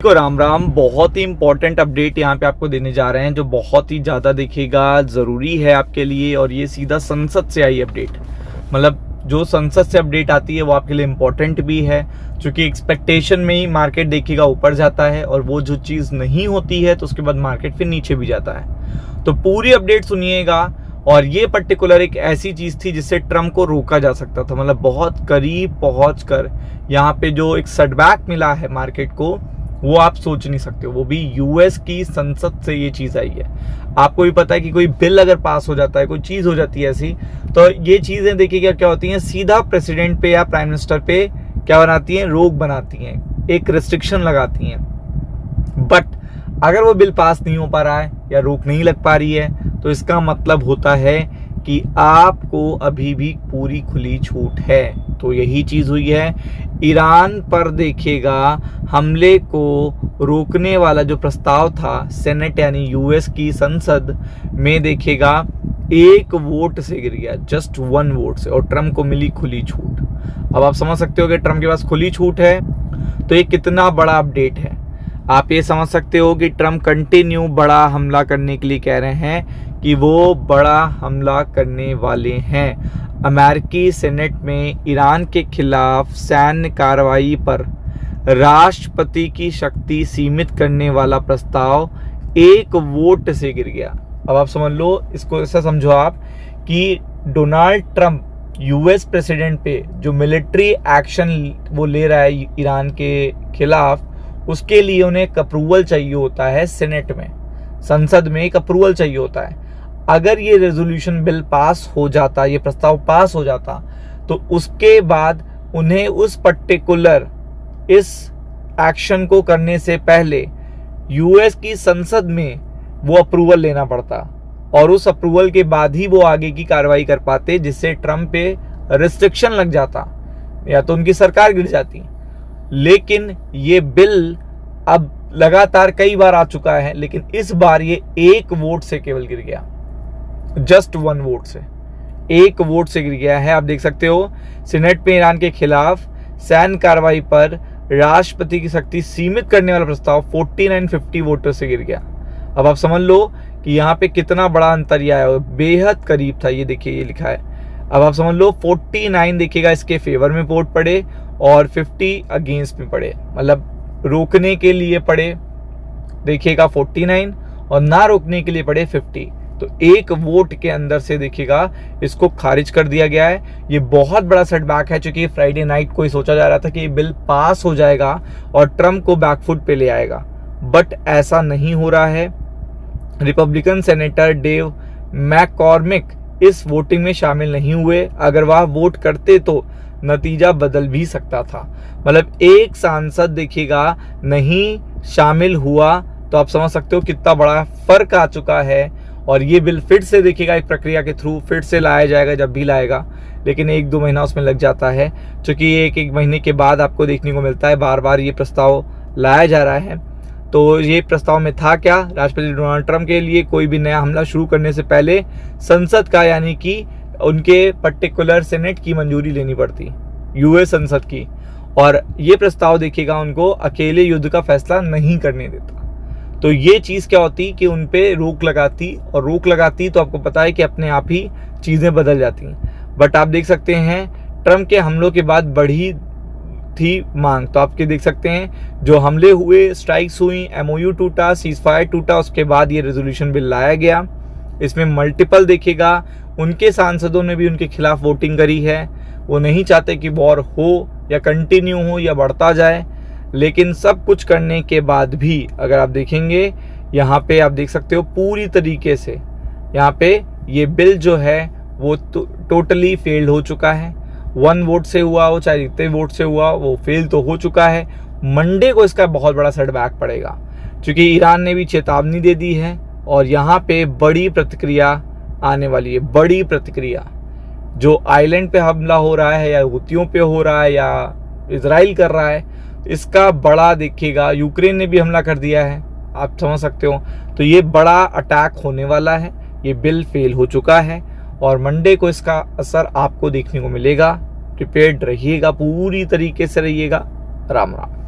को राम राम। बहुत ही important update यहाँ पे आपको देने जा रहे हैं जो बहुत ही ज़्यादा देखिएगा ज़रूरी है आपके लिए, और ये सीधा संसद से आई अपडेट। मतलब जो संसद से अपडेट आती है वो आपके लिए इम्पोर्टेंट भी है, क्योंकि एक्सपेक्टेशन में ही मार्केट देखिएगा ऊपर जाता है, और वो जो चीज़ नहीं होती है तो उसके बाद मार्केट फिर नीचे भी जाता है। तो पूरी अपडेट सुनिएगा। और ये पर्टिकुलर एक ऐसी चीज़ थी जिससे ट्रम्प को रोका जा सकता था, मतलब बहुत करीब पहुंचकर यहाँ पे जो एक सेटबैक मिला है मार्केट को वो आप सोच नहीं सकते हो। वो भी यूएस की संसद से ये चीज़ आई है। आपको भी पता है कि कोई बिल अगर पास हो जाता है, कोई चीज़ हो जाती है ऐसी, तो ये चीज़ें देखिएगा क्या होती हैं, सीधा प्रेसिडेंट पे या प्राइम मिनिस्टर पे क्या बनाती हैं, रोक बनाती हैं, एक रिस्ट्रिक्शन लगाती हैं। बट अगर वो बिल पास नहीं हो पा रहा है या रोक नहीं लग पा रही है, तो इसका मतलब होता है कि आपको अभी भी पूरी खुली छूट है। तो यही चीज़ हुई है। ईरान पर देखिएगा हमले को रोकने वाला जो प्रस्ताव था सेनेट यानी यूएस की संसद में देखिएगा एक वोट से गिर गया, जस्ट 1 वोट से, और ट्रम्प को मिली खुली छूट। अब आप समझ सकते हो कि ट्रम्प के पास खुली छूट है तो ये कितना बड़ा अपडेट है। आप ये समझ सकते हो कि ट्रम्प कंटिन्यू बड़ा हमला करने के लिए कह रहे हैं कि वो बड़ा हमला करने वाले हैं। अमेरिकी सेनेट में ईरान के खिलाफ सैन्य कार्रवाई पर राष्ट्रपति की शक्ति सीमित करने वाला प्रस्ताव 1 वोट से गिर गया। अब आप समझ लो, इसको ऐसा समझो आप कि डोनाल्ड ट्रम्प यूएस प्रेसिडेंट पे जो मिलिट्री एक्शन वो ले रहा है ईरान के खिलाफ, उसके लिए उन्हें एक अप्रूवल चाहिए होता है सेनेट में, संसद में एक अप्रूवल चाहिए होता है। अगर ये रेजोल्यूशन बिल पास हो जाता, ये प्रस्ताव पास हो जाता, तो उसके बाद उन्हें उस पर्टिकुलर इस एक्शन को करने से पहले यूएस की संसद में वो अप्रूवल लेना पड़ता, और उस अप्रूवल के बाद ही वो आगे की कार्रवाई कर पाते, जिससे ट्रम्प पे रिस्ट्रिक्शन लग जाता या तो उनकी सरकार गिर जाती। लेकिन ये बिल अब लगातार कई बार आ चुका है, लेकिन इस बार ये 1 वोट से केवल गिर गया, जस्ट 1 वोट से, 1 वोट से गिर गया है। आप देख सकते हो सीनेट में ईरान के खिलाफ सैन्य कार्रवाई पर राष्ट्रपति की शक्ति सीमित करने वाला प्रस्ताव 49-50 वोटों से गिर गया। अब आप समझ लो कि यहाँ पे कितना बड़ा अंतर आया है, बेहद करीब था। ये देखिए, ये लिखा है। अब आप समझ लो 49 देखिएगा इसके फेवर में वोट पड़े और 50 अगेंस्ट में पड़े, मतलब रोकने के लिए पड़े देखिएगा 49 और ना रोकने के लिए पड़े 50। तो 1 वोट के अंदर से देखिएगा इसको खारिज कर दिया गया है। ये बहुत बड़ा सेटबैक है, क्योंकि फ्राइडे नाइट को ही सोचा जा रहा था कि ये बिल पास हो जाएगा और ट्रम्प को बैकफुट पे ले आएगा, बट ऐसा नहीं हो रहा है। रिपब्लिकन सेनेटर डेव मैककॉर्मिक इस वोटिंग में शामिल नहीं हुए। अगर वह वोट करते तो नतीजा बदल भी सकता था। मतलब एक सांसद देखिएगा नहीं शामिल हुआ, तो आप समझ सकते हो कितना बड़ा फर्क आ चुका है। और ये बिल फिर से देखिएगा एक प्रक्रिया के थ्रू फिर से लाया जाएगा, जब भी लाएगा, लेकिन 1-2 महीना उसमें लग जाता है, क्योंकि एक महीने के बाद आपको देखने को मिलता है बार बार ये प्रस्ताव लाया जा रहा है। तो ये प्रस्ताव में था क्या, राष्ट्रपति डोनाल्ड ट्रम्प के लिए कोई भी नया हमला शुरू करने से पहले संसद का यानी कि उनके पर्टिकुलर सेनेट की मंजूरी लेनी पड़ती, यूएस संसद की। और ये प्रस्ताव देखिएगा उनको अकेले युद्ध का फैसला नहीं करने देता। तो ये चीज़ क्या होती कि उन पे रोक लगाती, और रोक लगाती तो आपको पता है कि अपने आप ही चीज़ें बदल जाती। बट आप देख सकते हैं ट्रम्प के हमलों के बाद बढ़ी थी मांग। तो आपके देख सकते हैं जो हमले हुए, स्ट्राइक्स हुई, एमओयू टूटा, सीजफायर टूटा, उसके बाद ये रेजोल्यूशन बिल लाया गया। इसमें मल्टीपल देखिएगा उनके सांसदों ने भी उनके खिलाफ वोटिंग करी है। वो नहीं चाहते कि वॉर हो या कंटिन्यू हो या बढ़ता जाए, लेकिन सब कुछ करने के बाद भी अगर आप देखेंगे यहाँ पे आप देख सकते हो पूरी तरीके से यहाँ पे ये बिल जो है वो टोटली फेल्ड हो चुका है। 1 वोट से हुआ हो चाहे जितने वोट से हुआ, वो फेल तो हो चुका है। मंडे को इसका बहुत बड़ा सेटबैक पड़ेगा, क्योंकि ईरान ने भी चेतावनी दे दी है और यहाँ पे बड़ी प्रतिक्रिया आने वाली है। बड़ी प्रतिक्रिया जो आइलैंड पे हमला हो रहा है या हुतियों पे हो रहा है या इजराइल कर रहा है, इसका बड़ा देखिएगा। यूक्रेन ने भी हमला कर दिया है, आप समझ सकते हो। तो ये बड़ा अटैक होने वाला है। ये बिल फेल हो चुका है और मंडे को इसका असर आपको देखने को मिलेगा। प्रिपेयर्ड रहिएगा, पूरी तरीके से रहिएगा। राम राम।